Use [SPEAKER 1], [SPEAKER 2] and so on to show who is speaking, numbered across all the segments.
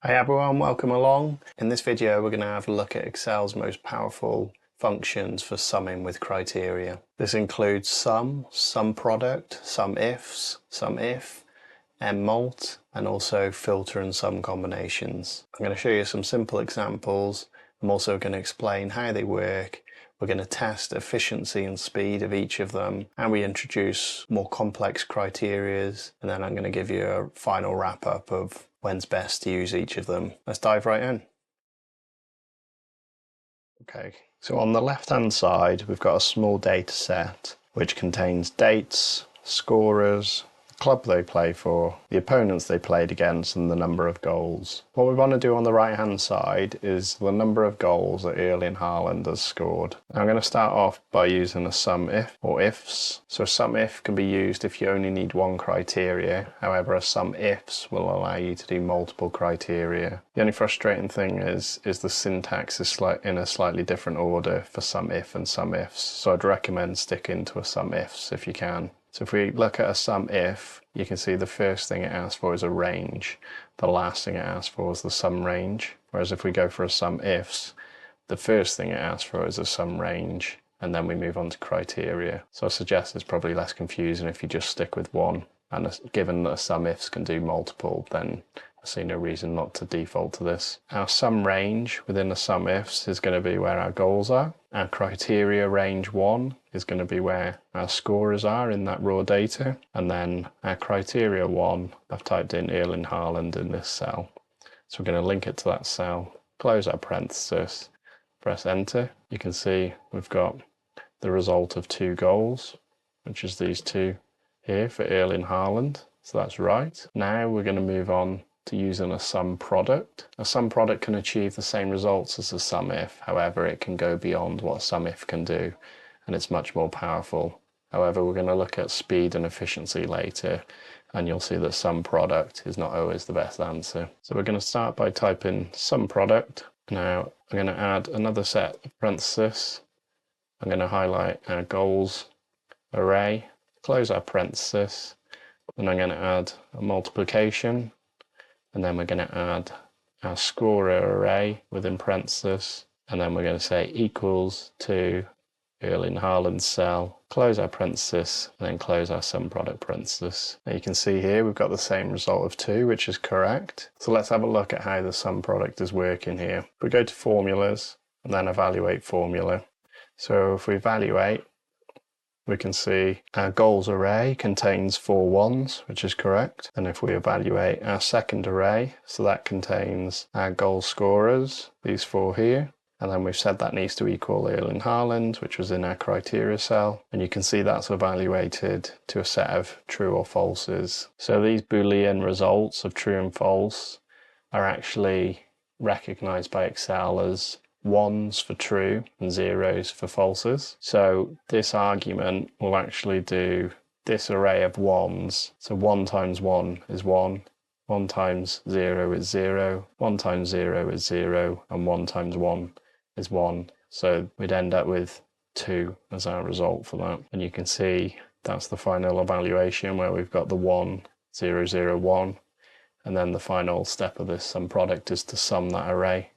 [SPEAKER 1] Hi everyone, welcome along. In this video we're going to have a look at Excel's most powerful functions for summing with criteria. This includes sum, SUMPRODUCT, SUMIFS, SUMIF, MMULT, and also filter and sum combinations. I'm going to show you some simple examples. I'm also going to explain how they work. We're going to test efficiency and speed of each of them, and we introduce more complex criterias, and then I'm going to give you a final wrap up of when's best to use each of them. Let's dive right in. Okay, so on the left hand side we've got a small data set which contains dates, scorers, the club they play for, the opponents they played against, and the number of goals. What we want to do on the right hand side is the number of goals that Erling Haaland has scored. I'm going to start off by using a SUMIF or IFS. So a SUMIF can be used if you only need one criteria. However, a SUMIFS will allow you to do multiple criteria. The only frustrating thing is the syntax is in a slightly different order for SUMIF and SUMIFS. So I'd recommend sticking to a SUMIFS if you can. So if we look at a SUMIF, you can see the first thing it asks for is a range. The last thing it asks for is the sum range. Whereas if we go for a SUMIFS, the first thing it asks for is a sum range, and then we move on to criteria. So I suggest it's probably less confusing if you just stick with one. And given that a SUMIFS can do multiple, then I see no reason not to default to this. Our sum range within the SUMIFS is going to be where our goals are. Our criteria range 1 is going to be where our scorers are in that raw data. And then our criteria 1, I've typed in Erling Haaland in this cell. So we're going to link it to that cell, close our parenthesis, press enter. You can see we've got the result of 2 goals, which is these 2 here for Erling Haaland. So that's right. Now we're going to move on to using a SUMPRODUCT. A SUMPRODUCT can achieve the same results as a SUMIF, however it can go beyond what a SUMIF can do, and it's much more powerful. However, we're going to look at speed and efficiency later, and you'll see that SUMPRODUCT is not always the best answer. So we're going to start by typing SUMPRODUCT. Now I'm going to add another set of parentheses. I'm going to highlight our goals array, close our parenthesis, and I'm going to add a multiplication. And then we're going to add our scorer array within parenthesis, and then we're going to say equals to Erling Haaland's cell, close our parenthesis, and then close our SUMPRODUCT parenthesis. Now you can see here we've got the same result of 2, which is correct. So let's have a look at how the SUMPRODUCT is working here. We go to formulas and then evaluate formula. So if we evaluate, we can see our goals array contains 4 ones, which is correct. And if we evaluate our second array, so that contains our goal scorers, these 4 here. And then we've said that needs to equal Erling Haaland, which was in our criteria cell. And you can see that's evaluated to a set of true or falses. So these Boolean results of true and false are actually recognized by Excel as 1s for true and 0s for falses. So this argument will actually do this array of 1s. So 1 times 1 is 1, 1 times 0 is 0, 1 times 0 is 0, and 1 times 1 is 1. So we'd end up with 2 as our result for that. And you can see that's the final evaluation where we've got the 1, 0, 0, 1. And then the final step of this SUMPRODUCT is to sum that array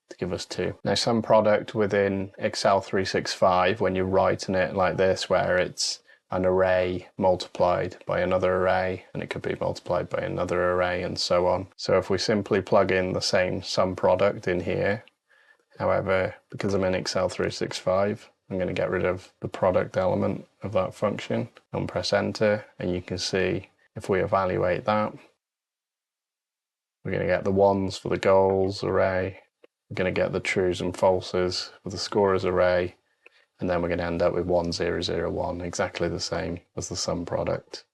[SPEAKER 1] to give us 2. Now SUMPRODUCT within Excel 365, when you're writing it like this, where it's an array multiplied by another array, and it could be multiplied by another array, and so on. So if we simply plug in the same SUMPRODUCT in here, however, because I'm in Excel 365, I'm going to get rid of the product element of that function and press enter, and you can see if we evaluate that, we're going to get the 1s for the goals array, we're going to get the trues and falses for the scorers array, and then we're going to end up with 1, 0, 0, 1, exactly the same as the SUMPRODUCT.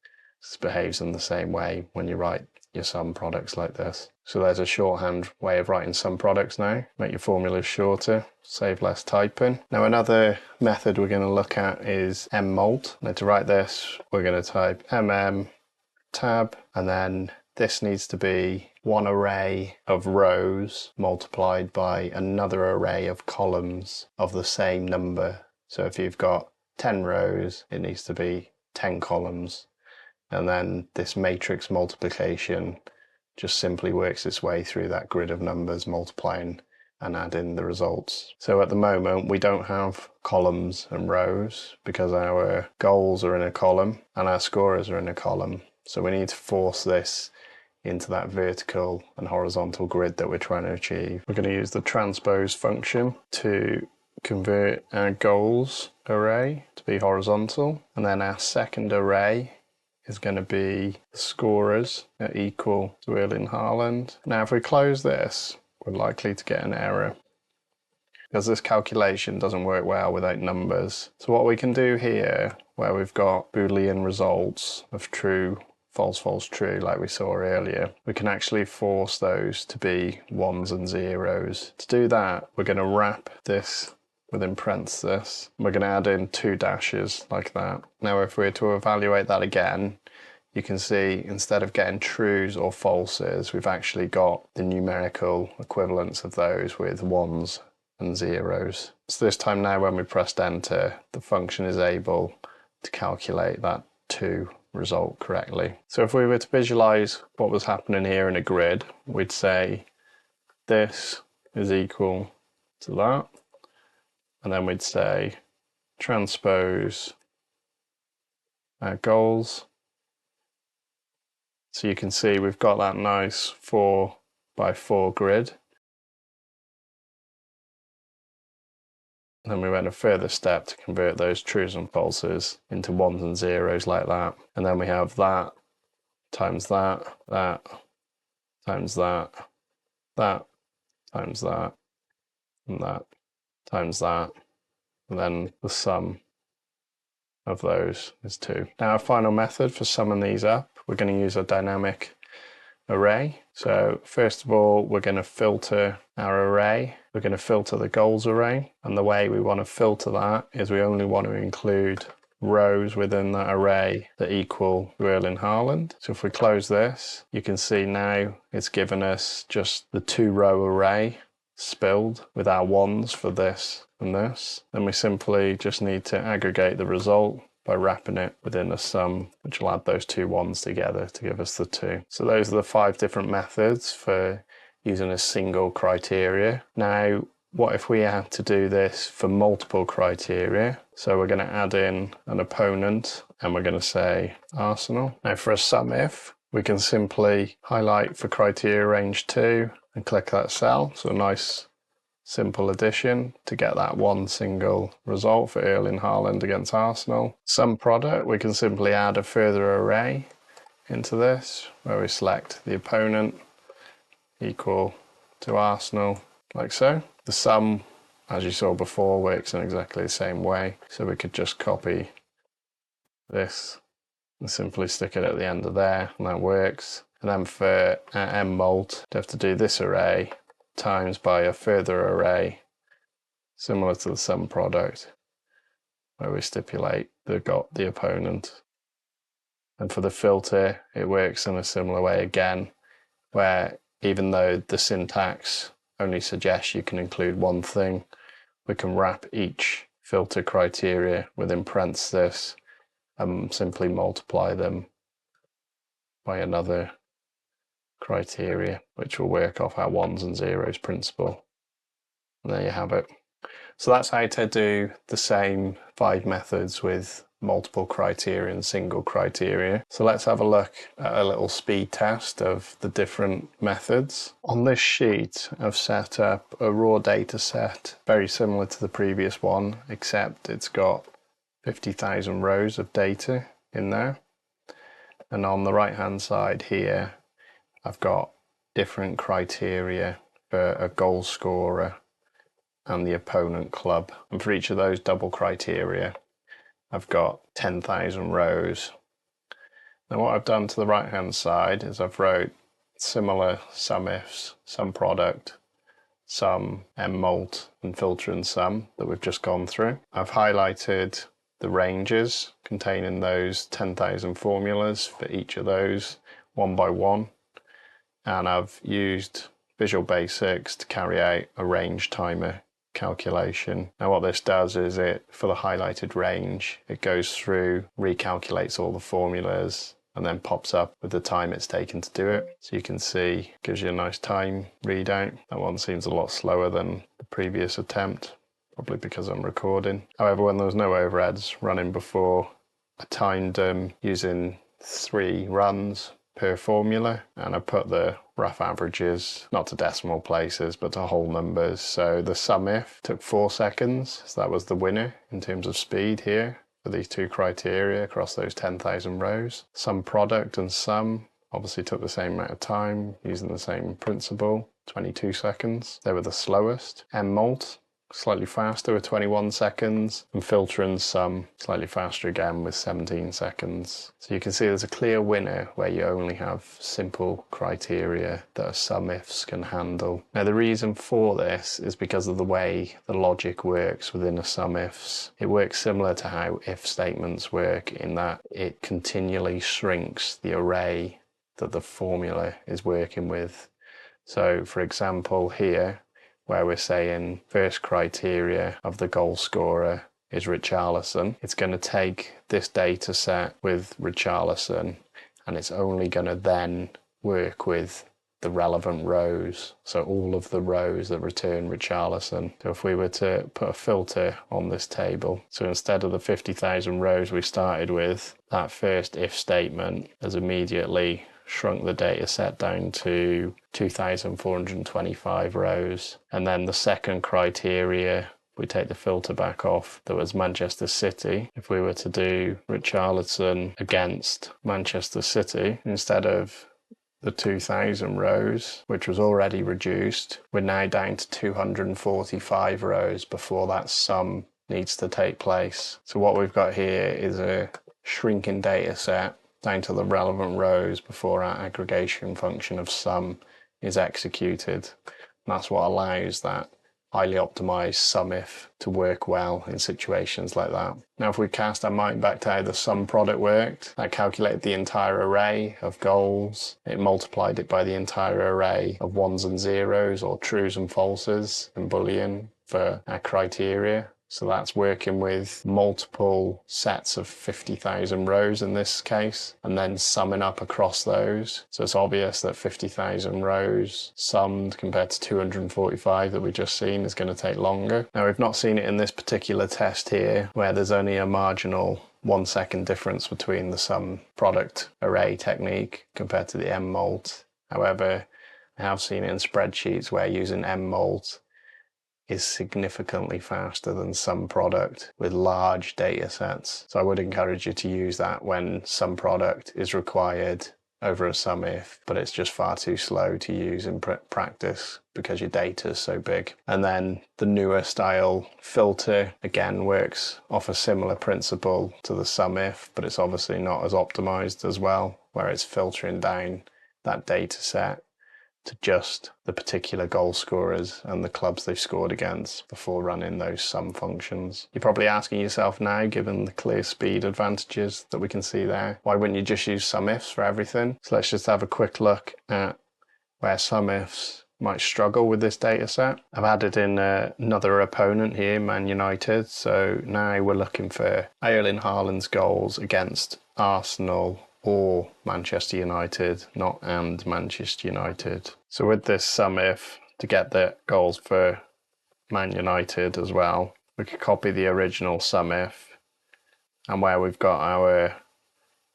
[SPEAKER 1] This behaves in the same way when you write your SUMPRODUCTs like this. So there's a shorthand way of writing SUMPRODUCTs now. Make your formulas shorter, save less typing. Now another method we're going to look at is MMULT. Now to write this, we're going to type tab, and then this needs to be one array of rows multiplied by another array of columns of the same number. So if you've got 10 rows, it needs to be 10 columns. And then this matrix multiplication just simply works its way through that grid of numbers, multiplying and adding the results. So at the moment we don't have columns and rows because our goals are in a column and our scorers are in a column. So we need to force this into that vertical and horizontal grid that we're trying to achieve. We're going to use the transpose function to convert our goals array to be horizontal, and then our second array is going to be the scorers are equal to Erling Haaland. Now if we close this, we're likely to get an error because this calculation doesn't work well without numbers. So what we can do here, where we've got Boolean results of true, false, false, true, like we saw earlier, we can actually force those to be ones and zeros. To do that, we're going to wrap this within parenthesis. We're going to add in 2 dashes like that. Now if we were to evaluate that again, you can see instead of getting trues or falses, we've actually got the numerical equivalents of those with ones and zeros. So this time now when we pressed enter, the function is able to calculate that 2 result correctly. So if we were to visualize what was happening here in a grid, we'd say this is equal to that, and then we'd say transpose our goals. So you can see we've got that nice 4 by 4 grid. And then we went a further step to convert those trues and falses into ones and zeros like that. And then we have that times that, that times that, that times that, and that times that. And then the sum of those is 2. Now our final method for summing these up, we're going to use a dynamic array. So first of all, we're going to filter our array. We're going to filter the goals array. And the way we want to filter that is we only want to include rows within that array that equal Erling Haaland. So if we close this, you can see now it's given us just the 2-row array spilled with our ones for this and this. Then we simply just need to aggregate the result by wrapping it within a sum, which will add those 2 ones together to give us the 2. So those are the 5 different methods for using a single criteria. Now, what if we had to do this for multiple criteria? So we're going to add in an opponent and we're going to say Arsenal. Now for a SUMIF, we can simply highlight for criteria range 2 and click that cell. So a nice simple addition to get that one single result for Erling Haaland against Arsenal. SUMPRODUCT, we can simply add a further array into this where we select the opponent equal to Arsenal, like so. The sum, as you saw before, works in exactly the same way. So we could just copy this and simply stick it at the end of there, and that works. And then for MMULT, you have to do this array times by a further array similar to the sum product where we stipulate the opponent. And for the filter, it works in a similar way again, where even though the syntax only suggests you can include one thing, we can wrap each filter criteria within parenthesis and simply multiply them by another criteria, which will work off our ones and zeros principle. And there you have it. So that's how to do the same 5 methods with multiple criteria and single criteria. So let's have a look at a little speed test of the different methods. On this sheet, I've set up a raw data set very similar to the previous one, except it's got 50,000 rows of data in there. And on the right hand side here, I've got different criteria for a goal scorer and the opponent club. And for each of those double criteria, I've got 10,000 rows. Now what I've done to the right hand side is I've wrote similar SUMIFs, SUMPRODUCT, SUM, MMULT and FILTER+SUM that we've just gone through. I've highlighted the ranges containing those 10,000 formulas for each of those one by one. And I've used Visual Basics to carry out a range timer calculation. Now what this does is for the highlighted range, it goes through, recalculates all the formulas, and then pops up with the time it's taken to do it. So you can see, gives you a nice time readout. That one seems a lot slower than the previous attempt, probably because I'm recording. However, when there was no overheads running before, I timed them using 3 runs per formula, and I put the rough averages not to decimal places but to whole numbers. So the SUMIF took 4 seconds, so that was the winner in terms of speed here for these 2 criteria across those 10,000 rows. SUMPRODUCT and SUM obviously took the same amount of time using the same principle, 22 seconds. They were the slowest. MMULT slightly faster with 21 seconds, and FILTER+SUM slightly faster again with 17 seconds. So you can see there's a clear winner where you only have simple criteria that a SUMIFS can handle. Now the reason for this is because of the way the logic works within a SUMIFS. It works similar to how if statements work, in that it continually shrinks the array that the formula is working with. So for example here, where we're saying first criteria of the goal scorer is Richarlison, it's going to take this data set with Richarlison, and it's only going to then work with the relevant rows. So all of the rows that return Richarlison. So if we were to put a filter on this table, so instead of the 50,000 rows we started with, that first if statement has immediately shrunk the data set down to 2,425 rows. And then the second criteria, we take the filter back off, that was Manchester City. If we were to do Richarlison against Manchester City, instead of the 2,000 rows, which was already reduced, we're now down to 245 rows before that sum needs to take place. So what we've got here is a shrinking data set down to the relevant rows before our aggregation function of sum is executed. And that's what allows that highly optimized SUMIF to work well in situations like that. Now if we cast our mind back to how the sum product worked, that calculated the entire array of goals, it multiplied it by the entire array of 1s and 0s, or trues and falses in Boolean for our criteria. So that's working with multiple sets of 50,000 rows in this case, and then summing up across those. So it's obvious that 50,000 rows summed compared to 245 that we just seen is going to take longer. Now we've not seen it in this particular test here, where there's only a marginal 1 second difference between the sum product array technique compared to the MMULT. However, I have seen it in spreadsheets where using MMULT is significantly faster than SUMPRODUCT with large data sets. So I would encourage you to use that when SUMPRODUCT is required over a SUMIF, but it's just far too slow to use in practice because your data is so big. And then the newer style filter again works off a similar principle to the SUMIF, but it's obviously not as optimized as well, where it's filtering down that data set to just the particular goal scorers and the clubs they've scored against before running those sum functions. You're probably asking yourself now, given the clear speed advantages that we can see there, why wouldn't you just use SUMIFs for everything? So let's just have a quick look at where SUMIFs might struggle with this data set. I've added in another opponent here, Man United. So now we're looking for Erling Haaland's goals against Arsenal or Manchester United, not and Manchester United. So with this SUMIF, to get the goals for Man United as well, we could copy the original SUMIF, and where we've got our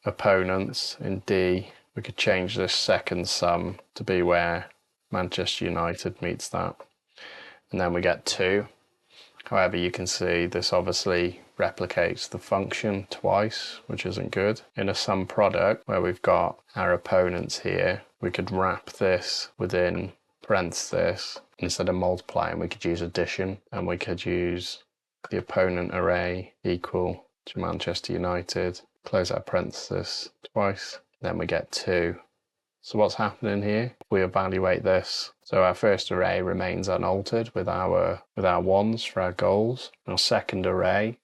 [SPEAKER 1] opponents in D, we could change this second sum to be where Manchester United meets that. And then we get 2. However, you can see this obviously replicates the function twice, which isn't good. In a sum product, where we've got our opponents here, we could wrap this within parenthesis. Instead of multiplying, we could use addition, and we could use the opponent array equal to Manchester United, close our parenthesis twice, then we get 2. So what's happening here? We evaluate this. So our first array remains unaltered with our 1s for our goals. Our second array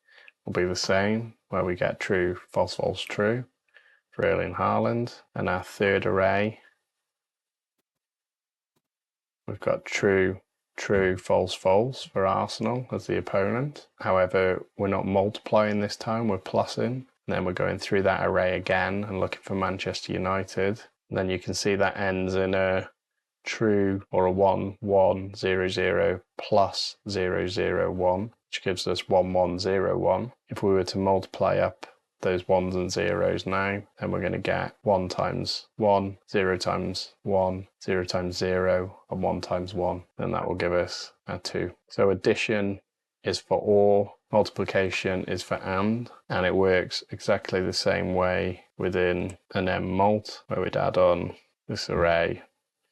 [SPEAKER 1] will be the same, where we get true, false, false, true for Erling Haaland. And our third array, we've got true, true, false, false for Arsenal as the opponent. However, we're not multiplying this time, we're plussing. And then we're going through that array again and looking for Manchester United. And then you can see that ends in a true or a 1 1 0 0 plus 0 0 1, which gives us 1 1 0 1. If we were to multiply up those ones and zeros now, then we're going to get 1 times 1, 0 times 1, 0 times 0, and 1 times 1. And that will give us a 2. So addition is for or, multiplication is for and it works exactly the same way within an MMULT, where we'd add on this array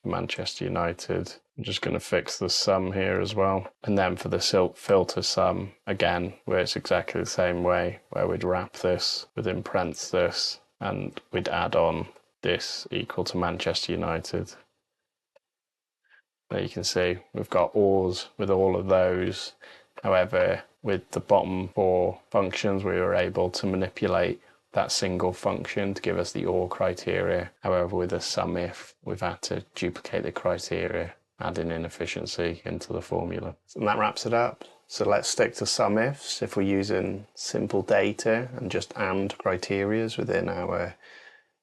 [SPEAKER 1] for Manchester United. I'm just going to fix the sum here as well. And then for the filter sum, again, where it's exactly the same way, where we'd wrap this within parenthesis and we'd add on this equal to Manchester United. There you can see we've got ORs with all of those. However, with the bottom 4 functions, we were able to manipulate that single function to give us the OR criteria. However, with a SUMIF, we've had to duplicate the criteria, adding inefficiency into the formula. And that wraps it up. So let's stick to SUMIFs if we're using simple data and just AND criterias within our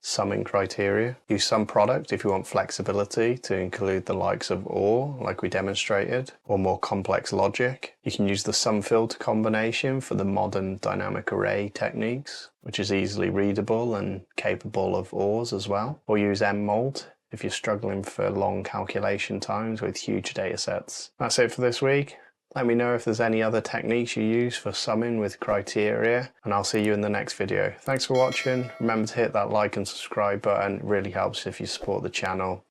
[SPEAKER 1] summing criteria. Use SUMPRODUCT if you want flexibility to include the likes of OR, like we demonstrated, or more complex logic. You can use the SUMFILTER combination for the modern dynamic array techniques, which is easily readable and capable of ORs as well. Or use MMULT if you're struggling for long calculation times with huge data sets. That's it for this week. Let me know if there's any other techniques you use for summing with criteria, and I'll see you in the next video. Thanks for watching. Remember to hit that like and subscribe button. It really helps if you support the channel.